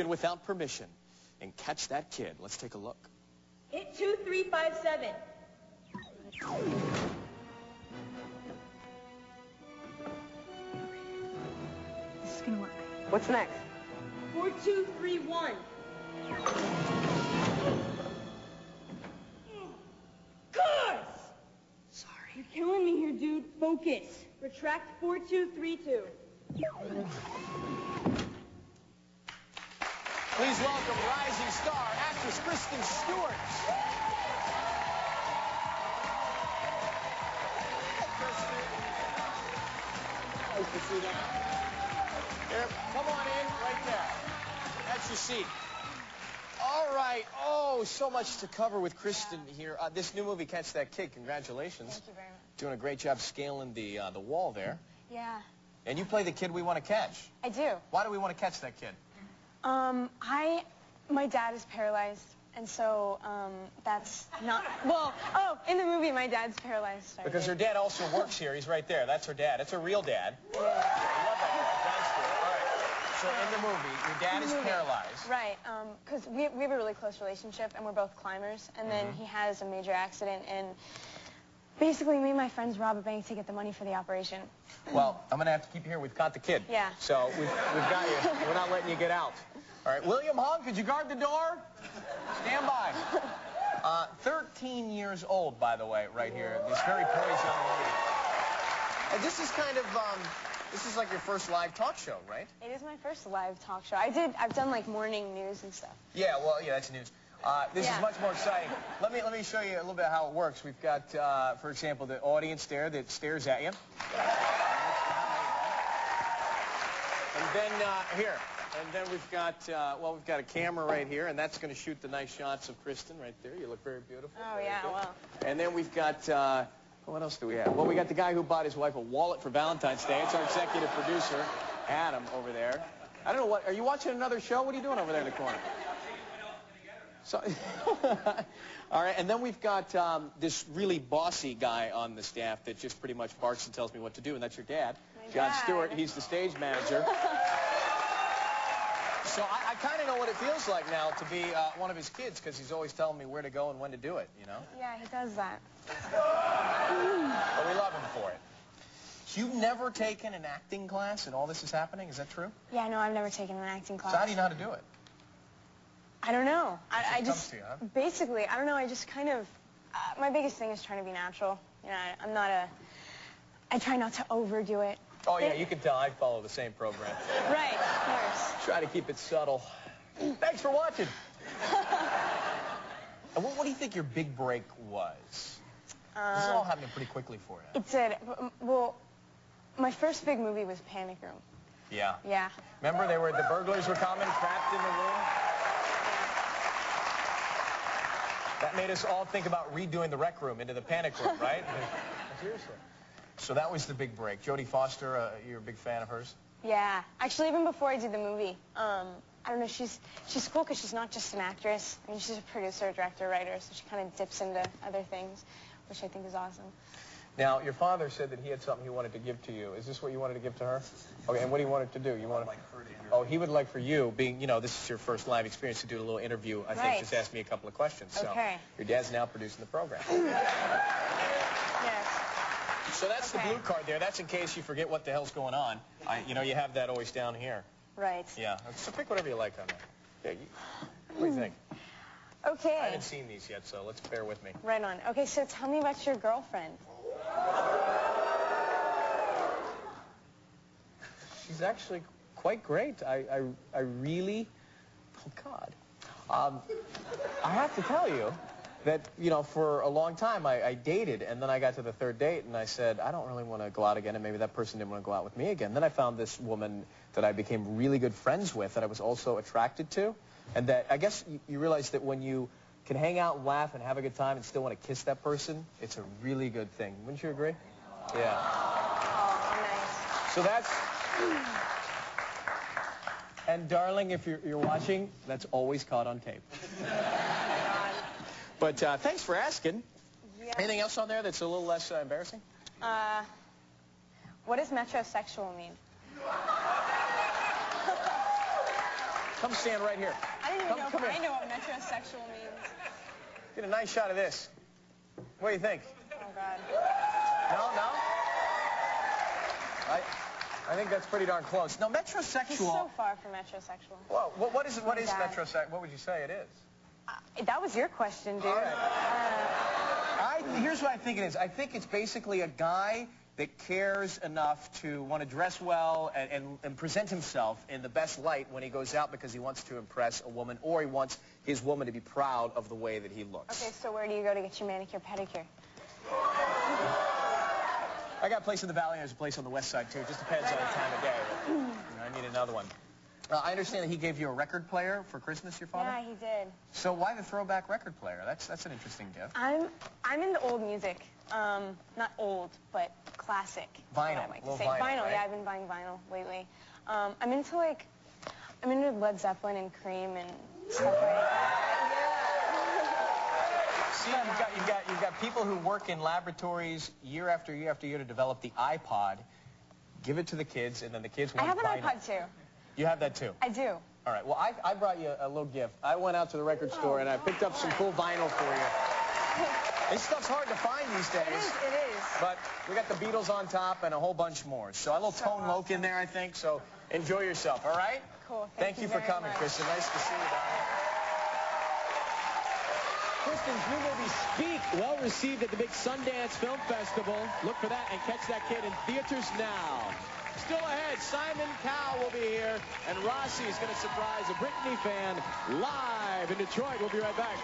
without permission and catch that kid. Let's take a look. Hit 2357. This is gonna work. What's next? 4231. Sorry. You're killing me here, dude. Focus. Retract 4232. Please welcome rising star actress Kristen Stewarts. Nice to see that. Here, come on in, right there. That's your seat. All right. Oh, so much to cover with Kristen here. This new movie, Catch That Kid. Congratulations. Thank you very much. Doing a great job scaling the wall there. Yeah. And you play the kid we want to catch. I do. Why do we want to catch that kid? My dad is paralyzed, and so, that's not, well, in the movie, my dad's paralyzed. Because her dad also works here. He's right there. That's her dad. That's her real dad. Yeah. I love that dad. All right. So in the movie, your dad is paralyzed. Right, because we have a really close relationship, and we're both climbers, and then he has a major accident, and basically me and my friends rob a bank to get the money for the operation. Well, I'm going to have to keep you here. We've caught the kid. Yeah. So we've got you. We're not letting you get out. All right, William Hung, could you guard the door? Stand by. 13 years old, by the way, right here. This very poised young lady. And this is kind of, this is like your first live talk show, right? It is my first live talk show. I've done like morning news and stuff. Yeah, well, yeah, that's news. This is much more exciting. Let me show you a little bit how it works. We've got, for example, the audience there that stares at you. And then, here. And then we've got, well, we've got a camera right here, and that's going to shoot the nice shots of Kristen right there. You look very beautiful. Oh, yeah, well. And then we've got, what else do we have? Well, we got the guy who bought his wife a wallet for Valentine's Day. It's our executive producer, Adam, over there. I don't know, what, are you watching another show? What are you doing over there in the corner? So, all right, and then we've got this really bossy guy on the staff that just pretty much barks and tells me what to do, and that's your dad, John Stewart. He's the stage manager. So I kind of know what it feels like now to be one of his kids, because he's always telling me where to go and when to do it, you know? Yeah, he does that. But we love him for it. You've never taken an acting class and all this is happening? Is that true? Yeah, no, I've never taken an acting class. So how do you know how to do it? I don't know. I just, to you, huh? basically, I don't know, I just kind of, my biggest thing is trying to be natural. You know, I'm not I try not to overdo it. Oh, yeah, you can tell I follow the same program. Right, of course. Try to keep it subtle. Thanks for watching. And what do you think your big break was? This is all happening pretty quickly for you. It did. Well, my first big movie was Panic Room. Yeah. Yeah. Remember, the burglars were coming, trapped in the room? That made us all think about redoing the rec room into the panic room, right? Seriously. So that was the big break. Jodie Foster, you're a big fan of hers? Yeah. Actually, even before I did the movie, I don't know, she's cool because she's not just an actress. I mean, she's a producer, director, writer, so she kind of dips into other things, which I think is awesome. Now, your father said that he had something he wanted to give to you. Is this what you wanted to give to her? Okay, and what do you want it to do? You want like her to interview. Oh, he would like for you, being, you know, this is your first live experience, to do a little interview. I think just ask me a couple of questions. Okay. So your dad's now producing the program. Yes. So that's the blue card there. That's in case you forget what the hell's going on. You know, you have that always down here. Right. Yeah. So pick whatever you like on that. Yeah, what do you think? Okay. I haven't seen these yet, so let's bear with me. Right on. Okay, so tell me about your girlfriend. She's actually quite great. I really, oh God. I have to tell you that, you know, for a long time I dated, and then I got to the third date and I said, I don't really want to go out again, and maybe that person didn't want to go out with me again. Then I found this woman that I became really good friends with, that I was also attracted to, and that I guess you realize that when you can hang out and laugh and have a good time and still want to kiss that person, it's a really good thing. Wouldn't you agree? Yeah. Oh, nice. So that's... And darling, if you're watching, that's always caught on tape. But thanks for asking. Yeah. Anything else on there that's a little less embarrassing? What does metrosexual mean? Come stand right here. I don't even know if here. I know what metrosexual means. Get a nice shot of this. What do you think? Oh, God. No? I think that's pretty darn close. No, metrosexual... He's so far from metrosexual. Well, what is metrosexual? What would you say it is? That was your question, dude. All right. Here's what I think it is. I think it's basically a guy that cares enough to want to dress well and present himself in the best light when he goes out because he wants to impress a woman or he wants his woman to be proud of the way that he looks. Okay, so where do you go to get your manicure, pedicure? I got a place in the valley and there's a place on the west side, too. It just depends on the time of day. But, I need another one. I understand that he gave you a record player for Christmas, your father? Yeah, he did. So why the throwback record player? That's an interesting gift. I'm into old music. Not old, but classic. Vinyl. I like to Little say. vinyl, Vinyl, right? yeah, I've been buying vinyl lately. I'm into Led Zeppelin and Cream and stuff like that. See, you've got people who work in laboratories year after year after year to develop the iPod, give it to the kids, and then the kids want I have an vinyl. iPod, too. You have that, too? I do. All right. Well, I brought you a little gift. I went out to the record store, and I picked up some cool vinyl for you. This stuff's hard to find these days. It is. But we got the Beatles on top and a whole bunch more. So a little Tone Loc in there, I think. So enjoy yourself, all right? Cool. Thank you for very coming, much. Kristen. Nice to see you, darling. Kristen's new movie, Speak, well received at the big Sundance Film Festival. Look for that and catch that kid in theaters now. Still ahead, Simon Cowell will be here, and Rossi is going to surprise a Britney fan live in Detroit. We'll be right back.